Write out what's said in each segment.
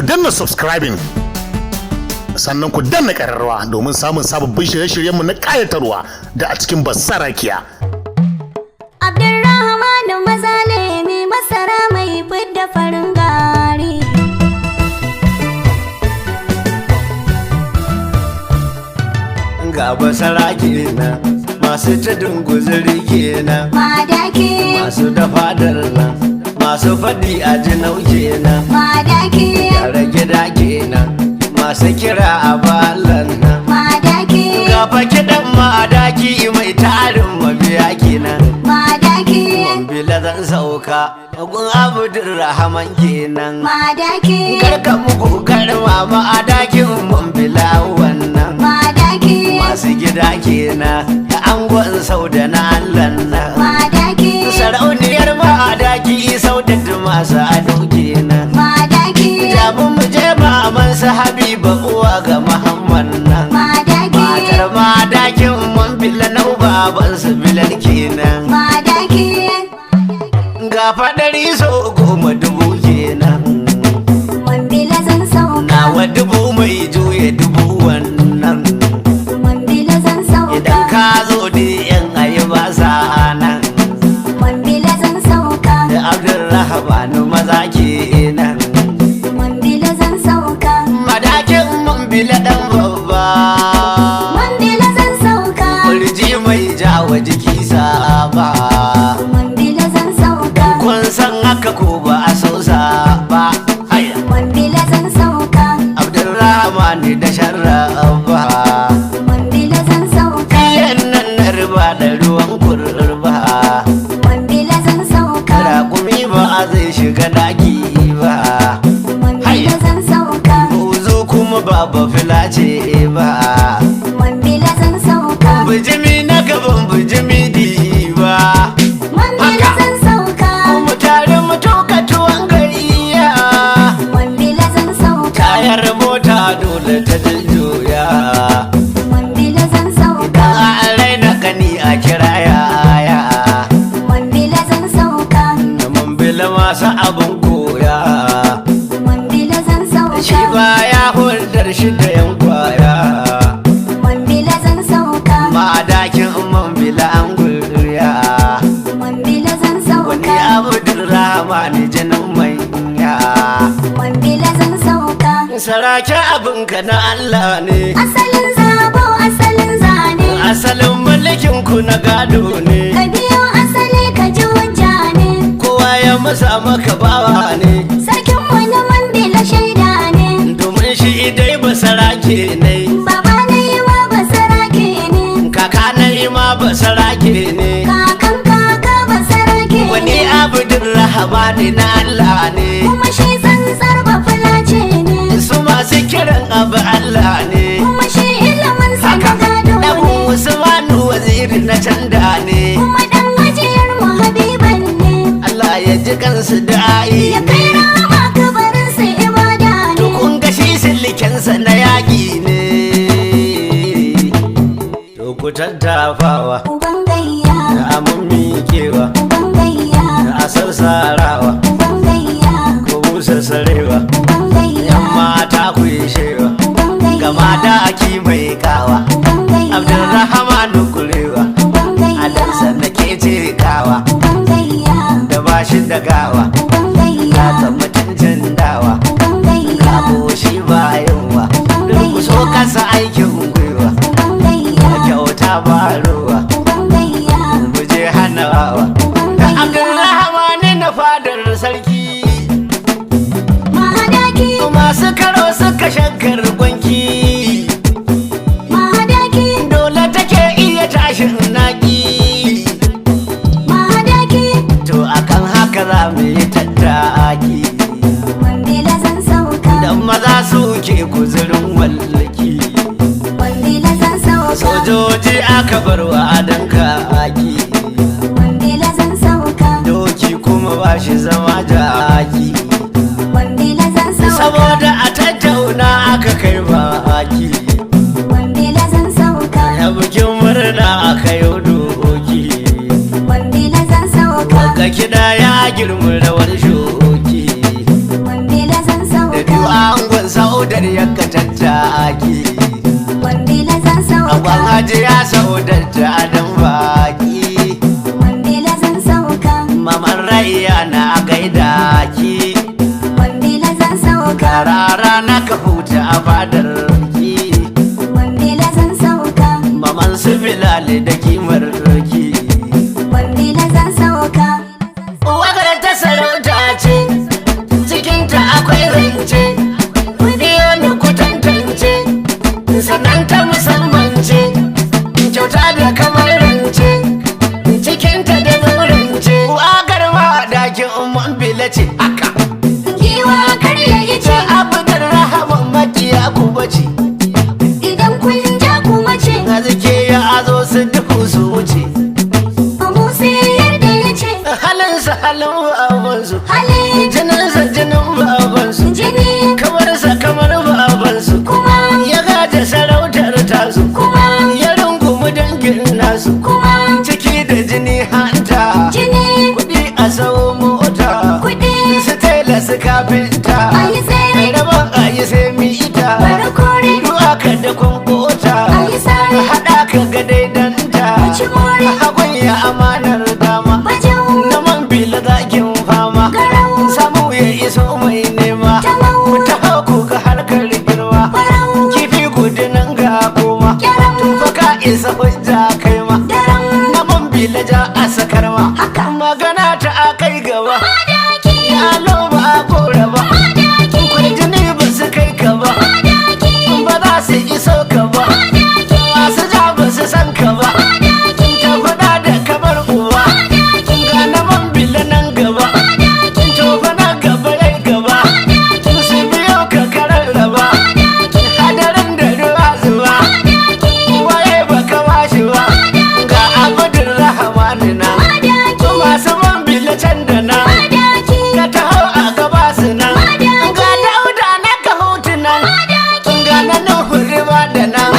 danna subscribing sannan ku danna ƙararrawa domin samun sababbin shirye-shiryenmu na ƙayatarwa da a cikin Basarakiya. Abdurrahmanu maza ne mai masara mai fidda farin gari. Ga Basarakiya na masu tudun guzuri kenan, Madakin, masu dafa darra, masu faɗi a jinau kenan, Madakin, yara gida kenan, masu kira a balan nan. Madakin, Gafa kiɗan madaki mai tarin mabiya kenan, Madakin, Mambila zan sauka gun Abdurrahman kenan. Madakin, Karka muku karma madakin Mambila wannan. Madakin, Masu gida kenan da angon sau da na Allah nan. Madakin, Sarauniyar madaki sau da masu ado kenan. Madakin, Jabu mu je maman su Habiba uwa ga Muhammad nan. Matar madakin Mambila nau baban su Bilal kenan. Madakin, Ga faɗari so 10,000 kenan. Mambila zan sauka. Nawa 1000 mai juye 1000 wannan. Mambila zan sauka. Idan ka zo da yan ayi ba sa nan. Mambila zan sauka. Da Abdurrahmanu maza kenan. Mambila zan sauka. Madakin Mambila dan babba. Mambila zan sauka. Kurji mai jawo jiki saba. Mambila zan sauka. Kun san haka ko ba a so ba. Aya. Mambila zan sauka. Abdurrahmanu da sharraba. Mambila zan sauka. Yan nan na riba da ruwan kurba. Mambila zan sauka. Raƙumi ba zai shiga daki ba. Mambila zan sauka. Buzu kuma ba filace ba. Mambila zan sauka. Bijimi na gaban bijimi diba. Mambila zan sauka. Mu tare mu toka tuwon gariya. Mambila zan sauka. Tayar mota dole ta jujjuya. Mambila zan sauka. Idan an raina gani a kira yaya. Mambila zan sauka. Da Mambila masu abin koya. Mambila zan sauka. Shi baya hulɗar shi da yan kwaya. Mambila zan sauka. Madakin Mambila an gurya. Mambila zan Wani sauka. Abdurrahman jinin manya. Mambila zan sauka. Sarake abinka na Allah ne. Asalin zabo asalin zane. Asalin mulkin ku na gado ne. Ka biyo asali ka ji hujja ne. Kowa ya masa maka bawa ne. Sarkin wani Mambila shaida ne. Domin shi dai basarake ne. Baba na yi ma basarake ne. Kaka na yi ma basarake ne. Kakan kaka basarake ne. Wani Abdurrahman na Allah ne. Kuma shi tsantsar bafulace ne. Su masu kiran abu Allah ne. Kuma shi ilimin sa na gado Dan ne. Usmanu waziri na canda ne. Kuma dan ajiyar mu habiban ne. Allah ya ji kansu da ayi Ya kai ne. rama kabarin sa ibada To ne. kun ga shi sillikensa na yaƙi ne. To ku tattafawa Uban gayya, da amin miƙewa uban gayya, da asar sarawa uban gayya, ko busa sarewa. uban gayya, Yan mata ku yi shewa uban gayya, gama da aki mai kawa. uban gayya, Abdurrahmanu kurewa uban gayya, a dansa na ke ce kawa uban gayya, da bashi da gawa. uban gayya, Ka ta mutuncin dawa uban gayya, ka boshi bayanwa. Durkuso kasa aikin gwiwa uban gayya, kyauta ba ruwa. uban gayya, Muje hanawa uban da gayya. Abdurrahman na fadar sarki. Mahadaki, Masu karo suka shankar gwanki. mahadaki, Dole take iya tashin naki. mahadaki, To akan haka za mu yi tattaki. Mambila zan sauka. Dan maza suke kuzurin wallaki. Mambila zan sauka. Sojoji aka bar wa adan kaki. Mambila zan sauka. Doki kuma ba shi zama jaki. Mambila zan sauka. Saboda a tattauna aka kai baki. Mambila zan sauka. Ya bikin murna aka yi doki. Mambila zan sauka. Ga kiɗa ya girmi rawar shoki. Mambila zan sauka. Da biyu an saudar yanka tattaki. Mambila zan sauka. Abban hajiya saudar ta adam baki. Mambila zan sauka. Maman rayya na gaida ki. Mambila zan sauka. Rarara na Kahutu a fadar ki. Mambila zan sauka. Maman su Bilal da kimar ki. Mambila zan sauka. Wakar ta sarauta ce, cikinta akwai rance, ku biyo ni ku tantance, sannan ta musamman ce, kyauta da kamar rance, cikinta da zaurance. Wakar Madakin Mambila ce haka. Giwa karya yi ce. Abdul Rahman makiya ku bace, Idan kun ja ku mace. azike ya azo su duhu su wuce. Abu sai yarda ya ce. Halinsa halin babansu, Hali jininsa jinin babansu, jini kamarsa kamar babansu, kuma ya gaje sarautar tasu, kuma ya rungumi dangin nasu, kuma ciki da jini hanta, jini kuɗi a sau mota, kuɗi su tela su kafinta, ayi sai rabon ayi sai mita, bari kore ruwa ka da kwamfota, ayi sare haɗa ka ga daidanta, ci more hagun ya amanar dama, bajau na Mambila zakin fama, garau samu ya iso mai nema, tamau ta hauku ga harkar girma, barau kifi gudunan ga koma, kyaram baka isa hujja kai ma, daram na Mambila ja a sakar ma, haka magana ta a kai gaba, Madaki yalo ba a kora ba, Madaki kurjini ba su kai ka ba, Madaki ba za su iso ka ba, Madaki masu ja ba su san ka ba, Madaki ta faɗa da kamar uwa, Madaki ga na Mambila nan gaba, Madaki to fa na gaba yai gaba, su biyo ka karar raba, hadarin da ruwa zuwa, waye ba ka washi ba, ga Abdul Rahman na, masu Mambila can da na, ka taho a gaba su nan, ga Dauda na Kahutu nan, ga na Nuhu riba da nan,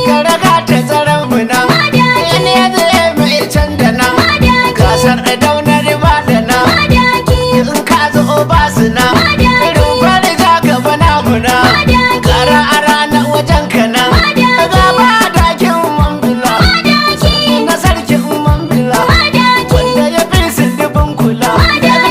ka raga ta tsaron mu nan, yana ya zai mai can da nan, gasar Dauna riba da nan, in ka zo ba su nan, rumfar ja gaba namu nan, kara a ranar wajen ka nan, ga Madakin Mambila, na sarkin Mambila, wanda ya fi su dubin kula,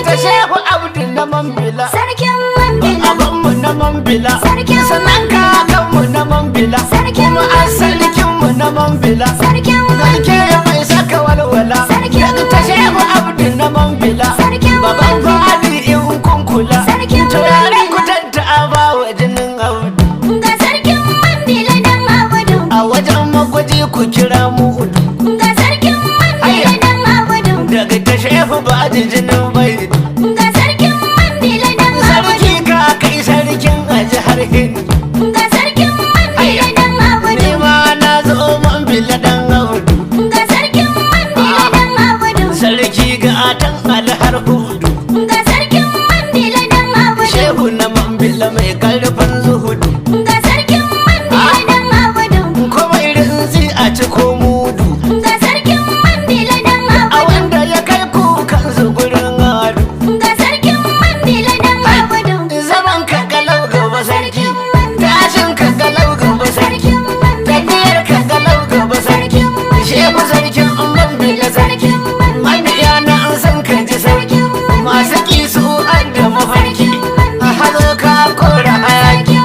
ta shehu Abdul na Mambila, Sarkin Mambila abinmu na Mambila, Sarkin sannan kakanmu na Mambila, Sarkin kuma an sarkinmu na Mambila, Sarkin Garke mai saka walwala, Sarkin ta shehu Abdul na Mambila, Sarkin baban fadi in kun kula, Sarkin turaren Mambila. kutanta a bawa jinin Audu, Ga sarkin Mambila dan Abudu. a wajen magwaji ku kira mu udu, Ga sarkin Mambila dan Abudu. daga ta shehu ba jinin bai, Ga sarkin Mambila dan sarki Abudu. ka kai sarkin a jihar Hindi, Ga sarkin Mambila dan Abudu. ni ma na zo Mambila dan Audu, Ga sarkin Mambila dan Abudu. sarki ga atan alhar hudu, Ga sarkin Mambila dan Abudu. shehu na Mambila mai karfin zuhudu, Ga sarkin Mambila dan Abudu. kuma irin a ci ko mudu, Ga sarkin Mambila dan a Abudu. wanda ya kai kukan su gurin adu, Ga sarkin Mambila dan Abudu. zaman ka galau gaba sarki, tashin ka galau gaba sarki, Sarkin Mambila. tafiyar ka galau gaba sarki, shehu sarkin Mambila sarki, mabiya na an san ka ji sarki, masu kisu an da mafarki, a hazo ka kora hayaki,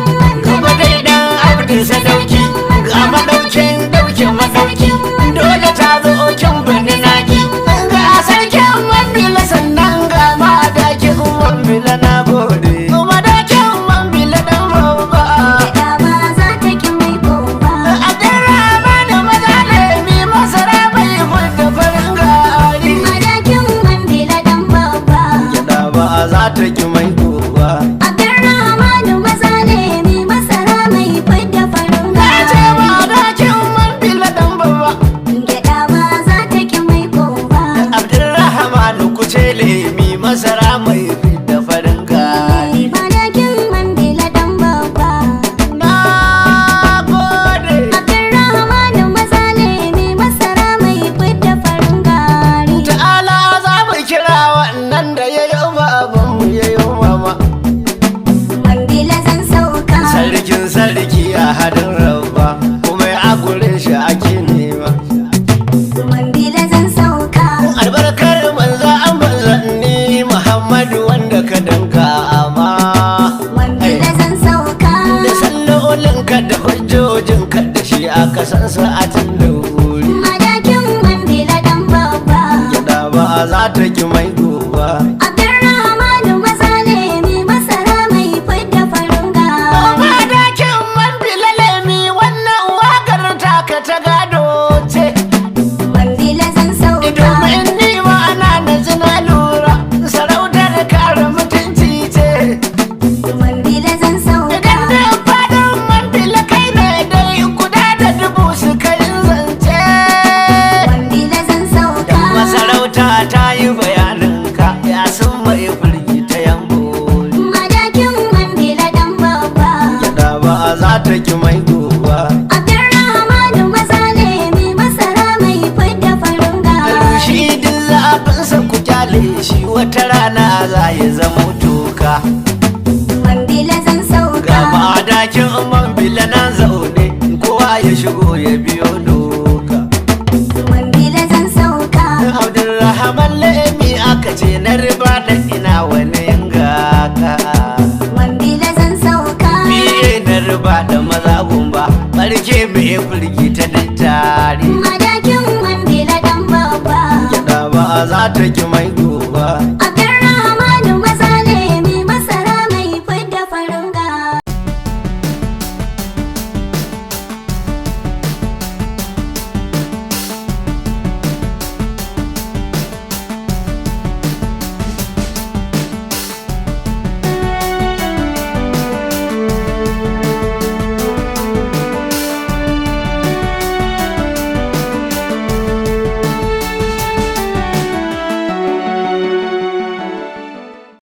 gaba dai dan Abdul sadauki, ga madaukin dauke madauki, dole ta zo kin bani naki, ga sarkin Mambila sannan ga Madakin Mambila na gode, Madakin Mambila dan babba, Da ba za ta ki mai goba. a dara mana maza lemi masara bai fudda farin gari, Madakin Mambila dan babba. gida ba za ta ki mai kowa, Abdurrahmanu maza lemi masara mai fidda farin na ce gari. Madakin Mambila dan babba, Gyaɗa ba za ta ki mai goba. Abdurrahman ku ce lemi masara mai fidda farin gari. Madakin Mambila dan babba. Na gode. Abdurrahmanu maza lemi masara mai fidda farin gari. Ta'ala za mu kira wannan da ya yi babanmu ya yi sarkin sarki a hadin rabba kuma a gurin shi ake nema. Mambila zan sauka. Albarkar manza an manzanni Muhammadu wanda ka danka ama. Mambila zan sauka. Da sallolinka da hujjojinka da shi aka san sa'atin da wuri. Madakin Mambila dan babba. Gida ba za ta ki mai goba. Abdurrahmanu maza lemi masara mai fidda farunga. Madakin Mambila lemi wannan wakar taka ta gado ce. Mambila zan sauka. Domin ni ma'ana na zina lura sarautar kare mutunci ce. Mambila zan sauka. Gandun fadin Mambila kai ne dai guda da dubu su kai zance. Mambila zan sauka. Dan masarauta ta yi bayaninka ya sun mai firgi ta yambo. Madakin Mambila dan babba. Gida ba za ta ki mai goba. Abdurrahmanu maza lemi masara mai fidda farunga. Shi duk zaɓinsa ku kyale shi wata rana za ya zama toka. Mambila zan sauka. Ga madakin Mambila nan zaune kowa ya shigo ya biyo doka. Mambila zan sauka. Abdulrahman Lemi aka ce na riba da ina wani gaka. Mambila zan sauka. Miye na riba da maza gumba barke mai firgi ta dattare. Madakin Mambila dan babba. Gida ba za ta ki mai goba.